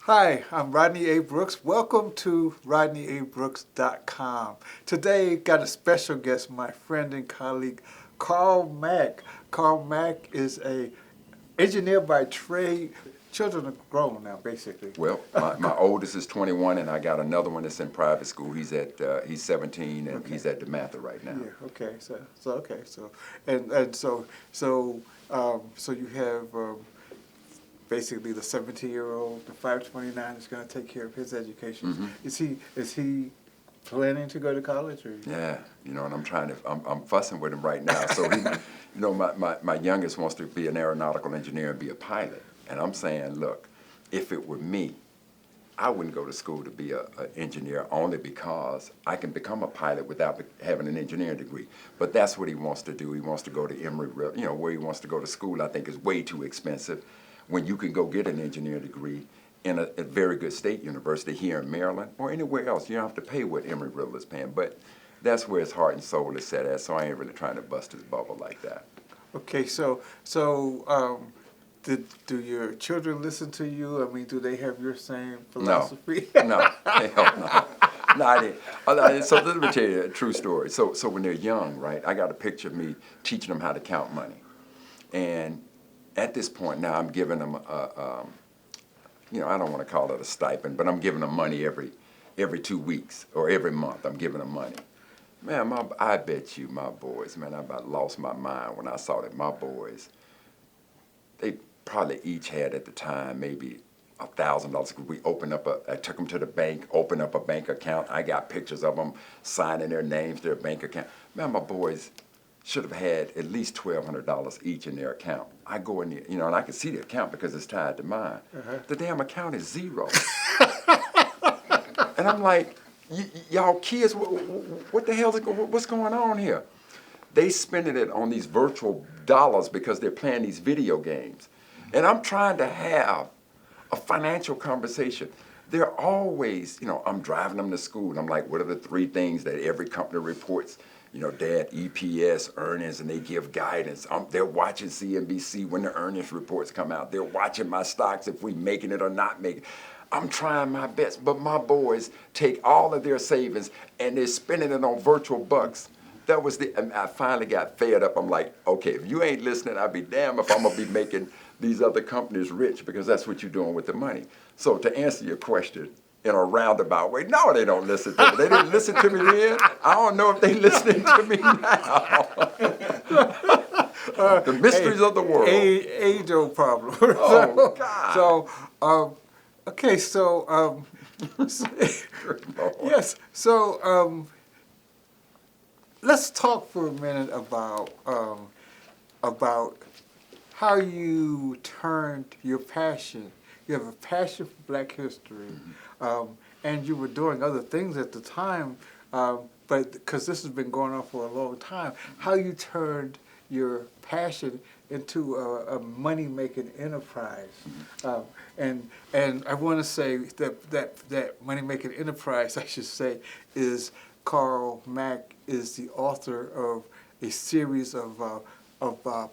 Hi, I'm Rodney A. Brooks. Welcome to RodneyABrooks.com. Today, got a special guest, my friend and colleague, Carl Mack. Carl Mack is a engineer by trade. Children are grown now, basically. Well, my oldest is 21, and I got another one that's in private school. He's 17, and he's at DeMatha right now. Yeah. Okay. So you have basically the 17-year-old, the 529 is going to take care of his education. Mm-hmm. Is he planning to go to college? Or? Yeah, and I'm fussing with him right now. So my youngest wants to be an aeronautical engineer and be a pilot. And I'm saying, look, if it were me, I wouldn't go to school to be an engineer only because I can become a pilot without having an engineering degree. But that's what he wants to do. He wants to go to Emory, where he wants to go to school. I think is way too expensive when you can go get an engineering degree in a very good state university here in Maryland or anywhere else. You don't have to pay what Emory is paying. But that's where his heart and soul is set at, so I ain't really trying to bust his bubble like that. Okay, do your children listen to you? I mean, do they have your same philosophy? No, hell no. No, I didn't. So let me tell you a true story. So when they're young, right, I got a picture of me teaching them how to count money. And at this point now, I'm giving them I don't want to call it a stipend, but I'm giving them money every 2 weeks or every month. I'm giving them money. Man, I bet you my boys, man, I about lost my mind when I saw that my boys, they probably each had at the time maybe $1,000. We opened up I took them to the bank, opened up a bank account. I got pictures of them signing their names, their bank account. Man, my boys should have had at least $1,200 each in their account. I go in there, and I can see the account because it's tied to mine. The damn account is zero. And I'm like, y'all kids, what the hell what's going on here? They spending it on these virtual dollars because they're playing these video games. And I'm trying to have a financial conversation. They're always, I'm driving them to school, and I'm like, what are the 3 things that every company reports? Dad, EPS, earnings, and they give guidance. They're watching CNBC when the earnings reports come out. They're watching my stocks if we making it or not making it. I'm trying my best, but my boys take all of their savings and they're spending it on virtual bucks. I finally got fed up. I'm like, okay, if you ain't listening, I'll be damned if I'm going to be making these other companies rich, because that's what you're doing with the money. So to answer your question in a roundabout way, no, they don't listen to me. They didn't listen to me then. I don't know if they listening to me now. The mysteries of the world. Age old problem. Oh, God. Okay, yes, let's talk for a minute about how you turned your passion. You have a passion for Black history, and you were doing other things at the time, but because this has been going on for a long time, how you turned your passion into a money-making enterprise. And I want to say that money-making enterprise, I should say, is Carl Mack is the author of a series of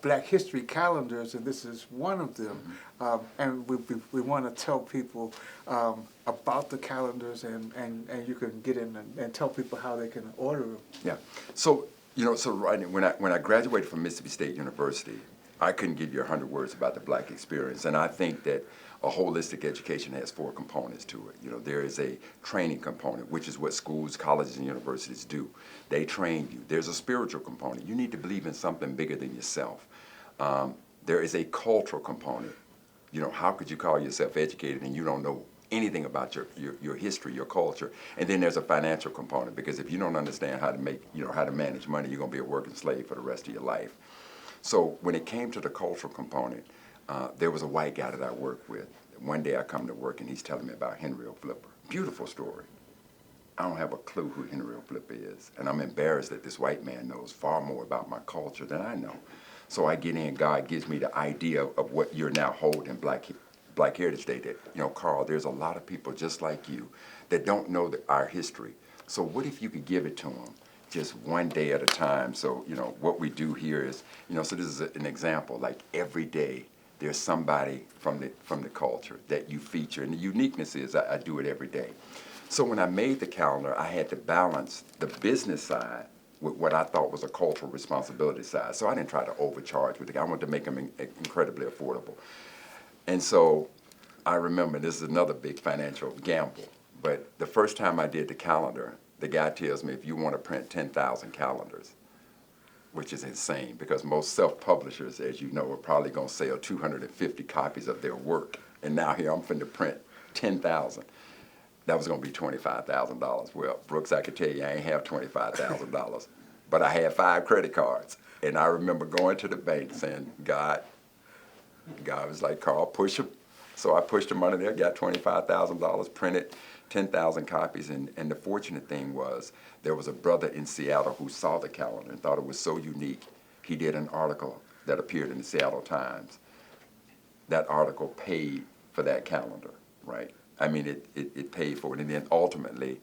Black history calendars, and this is one of them. And we want to tell people about the calendars, and you can get in and tell people how they can order them. Yeah. So Rodney, when I graduated from Mississippi State University, I couldn't give you 100 words about the Black experience, and I think that a holistic education has 4 components to it. There is a training component, which is what schools, colleges, and universities do. They train you. There's a spiritual component. You need to believe in something bigger than yourself. There is a cultural component. How could you call yourself educated and you don't know anything about your history, your culture? And then there's a financial component, because if you don't understand how to how to manage money, you're going to be a working slave for the rest of your life. So when it came to the cultural component, there was a white guy that I worked with. One day I come to work and he's telling me about Henry O. Flipper. Beautiful story. I don't have a clue who Henry O. Flipper is. And I'm embarrassed that this white man knows far more about my culture than I know. So I get in, God gives me the idea of what you're now holding Black Heritage Day. That, Carl, there's a lot of people just like you that don't know our history. So what if you could give it to them just one day at a time? So, what we do here is, so this is an example, like every day there's somebody from the culture that you feature. And the uniqueness is I do it every day. So when I made the calendar, I had to balance the business side with what I thought was a cultural responsibility side. So I didn't try to overcharge with it. I wanted to make them incredibly affordable. And so I remember, this is another big financial gamble, but the first time I did the calendar, the guy tells me, if you want to print 10,000 calendars, which is insane because most self-publishers, as you know, are probably going to sell 250 copies of their work. And now here I'm finna print 10,000. That was going to be $25,000. Well, Brooks, I could tell you I ain't have $25,000, but I had 5 credit cards. And I remember going to the bank saying, God was like, Carl, push them. So I pushed them under there, got $25,000, printed 10,000 copies. And the fortunate thing was there was a brother in Seattle who saw the calendar and thought it was so unique. He did an article that appeared in the Seattle Times. That article paid for that calendar, right? I mean, it paid for it. And then ultimately,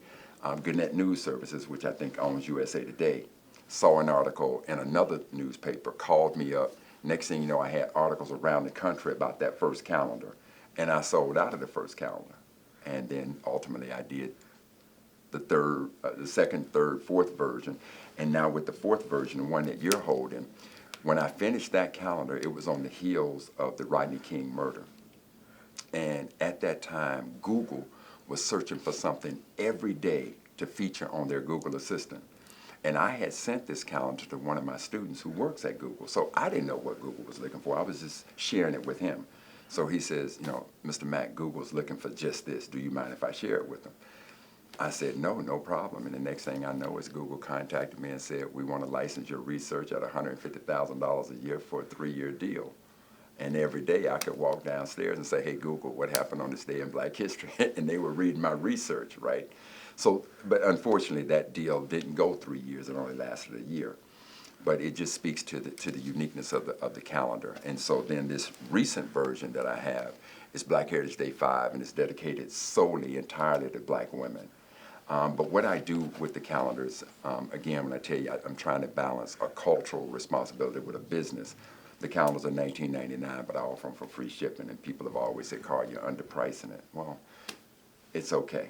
Gannett News Services, which I think owns USA Today, saw an article in another newspaper, called me up. Next thing you know, I had articles around the country about that first calendar. And I sold out of the first calendar. And then ultimately I did the second, third, fourth version. And now with the fourth version, the one that you're holding, when I finished that calendar, it was on the heels of the Rodney King murder. And at that time, Google was searching for something every day to feature on their Google Assistant. And I had sent this calendar to one of my students who works at Google. So I didn't know what Google was looking for. I was just sharing it with him. So he says, Mr. Mack, Google's looking for just this. Do you mind if I share it with them? I said, no problem. And the next thing I know is Google contacted me and said, we want to license your research at $150,000 a year for a 3-year deal. And every day I could walk downstairs and say, hey, Google, what happened on this day in Black history? And they were reading my research, right? So, but unfortunately, that deal didn't go 3 years. It only lasted a year. But it just speaks to the uniqueness of the calendar. And so then this recent version that I have is Black Heritage Day 5, and it's dedicated solely, entirely to Black women. But what I do with the calendars, again, when I tell you I'm trying to balance a cultural responsibility with a business. The calendars are $19.99, but I offer them for free shipping, and people have always said, Carl, you're underpricing it. Well, it's okay,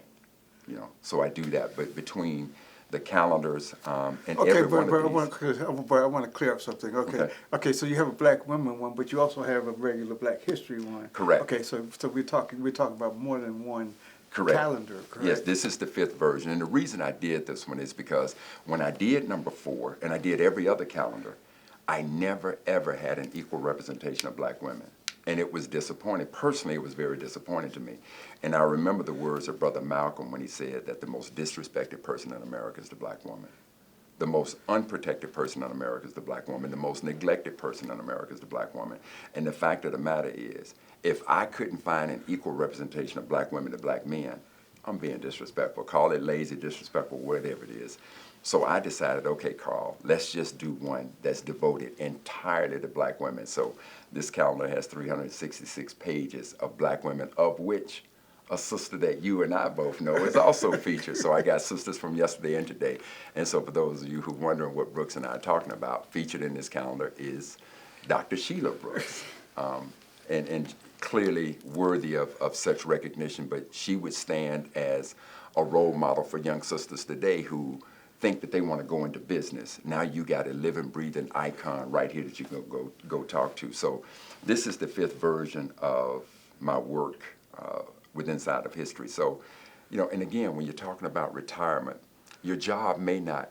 So I do that, but between the calendars and every one of these. I want to clear up something. Okay. So you have a Black women one, but you also have a regular Black history one. Correct. Okay, so we're talking about more than one. Correct. Calendar, correct? Yes, this is the 5th version, and the reason I did this one is because when I did number 4, and I did every other calendar, I never, ever had an equal representation of Black women. And it was disappointing. Personally, it was very disappointing to me. And I remember the words of Brother Malcolm when he said that the most disrespected person in America is the Black woman. The most unprotected person in America is the Black woman. The most neglected person in America is the Black woman. And the fact of the matter is, if I couldn't find an equal representation of Black women to Black men, I'm being disrespectful. Call it lazy, disrespectful, whatever it is. So I decided, okay, Carl, let's just do one that's devoted entirely to Black women. So this calendar has 366 pages of Black women, of which a sister that you and I both know is also featured. So I got sisters from yesterday and today. And so for those of you who are wondering what Brooks and I are talking about, featured in this calendar is Dr. Sheila Brooks. And clearly worthy of such recognition, but she would stand as a role model for young sisters today who think that they want to go into business. Now you got a living, breathing icon right here that you can go talk to. So this is the 5th version of my work with Inside of History. So, and again, when you're talking about retirement, your job may not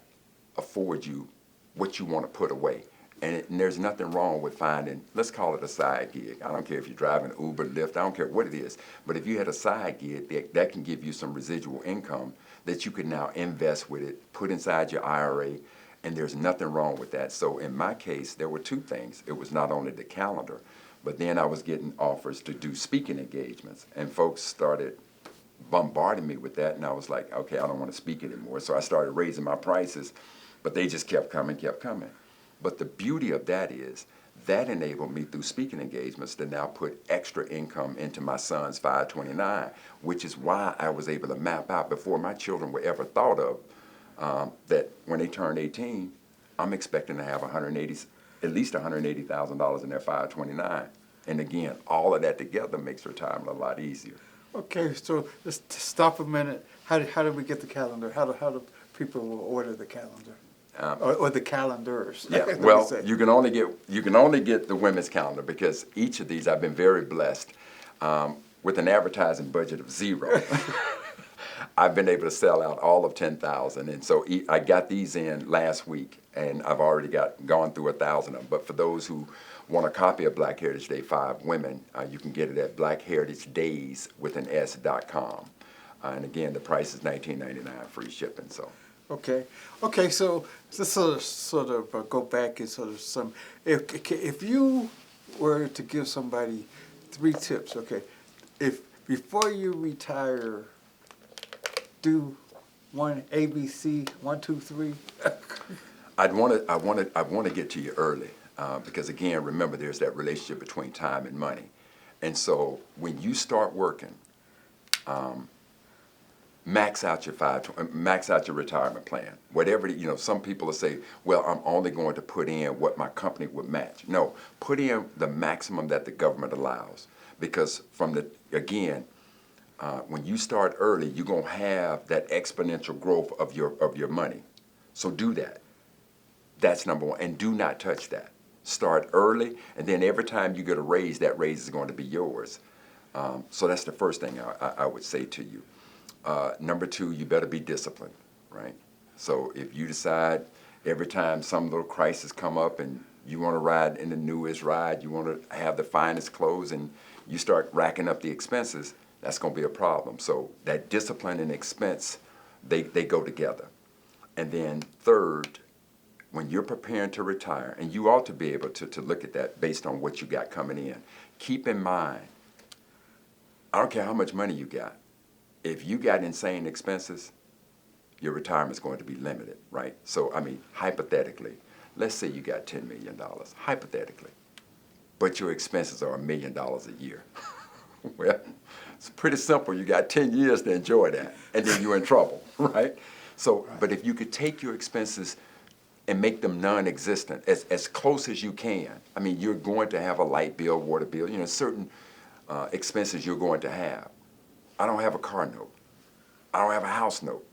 afford you what you want to put away. And there's nothing wrong with finding, let's call it a side gig. I don't care if you're driving Uber, Lyft, I don't care what it is. But if you had a side gig, that can give you some residual income that you can now invest with it, put inside your IRA, and there's nothing wrong with that. So in my case, there were 2 things. It was not only the calendar, but then I was getting offers to do speaking engagements. And folks started bombarding me with that, and I was like, okay, I don't want to speak anymore. So I started raising my prices, but they just kept coming. But the beauty of that is that enabled me through speaking engagements to now put extra income into my son's 529, which is why I was able to map out before my children were ever thought of that when they turn 18, I'm expecting to have at least $180,000 in their 529. And again, all of that together makes retirement a lot easier. Okay, so let's stop a minute. How do we get the calendar? How do people order the calendar? Or the calendars? Yeah, let me well, say. you can only get the women's calendar because each of these I've been very blessed with an advertising budget of zero. I've been able to sell out all of 10,000, and so I got these in last week, and I've already gone through 1,000 of them. But for those who want a copy of Black Heritage Day 5 Women, you can get it at blackheritagedays.com. And again, the price is $19.99, free shipping. So. Okay. So just sort of go back and sort of if you were to give somebody 3 tips, okay, if before you retire, do one ABC 1, 2, 3. I want to get to you early because again, remember, there's that relationship between time and money, and so when you start working, max out your retirement plan. Whatever some people will say, well, I'm only going to put in what my company would match. No, put in the maximum that the government allows, because when you start early, you're gonna have that exponential growth of your money. So do that. That's number one, and do not touch that. Start early, and then every time you get a raise, that raise is going to be yours. So that's the first thing I would say to you. Number 2, you better be disciplined, right? So if you decide every time some little crisis come up and you want to ride in the newest ride, you want to have the finest clothes, and you start racking up the expenses, that's going to be a problem. So that discipline and expense, they go together. And then third, when you're preparing to retire, and you ought to be able to look at that based on what you got coming in, keep in mind, I don't care how much money you got. If you got insane expenses, your retirement's going to be limited, right? So, I mean, hypothetically, let's say you got $10 million, hypothetically, but your expenses are $1 million a year. Well, it's pretty simple. You got 10 years to enjoy that, and then you're in trouble, right? So, but if you could take your expenses and make them non-existent, as close as you can. I mean, you're going to have a light bill, water bill, certain expenses you're going to have. I don't have a car note. I don't have a house note.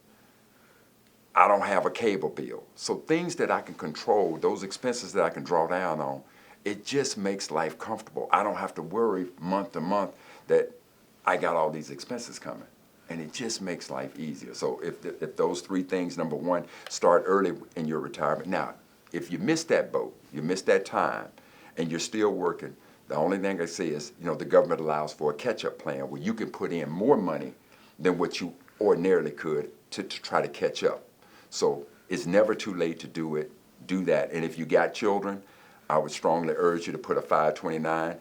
I don't have a cable bill. So things that I can control, those expenses that I can draw down on, it just makes life comfortable. I don't have to worry month to month that I got all these expenses coming. And it just makes life easier. So if those 3 things, number 1, start early in your retirement. Now, if you miss that boat, you miss that time, and you're still working, the only thing I say is, the government allows for a catch-up plan where you can put in more money than what you ordinarily could to try to catch up. So it's never too late to do it. Do that. And if you got children, I would strongly urge you to put a 529.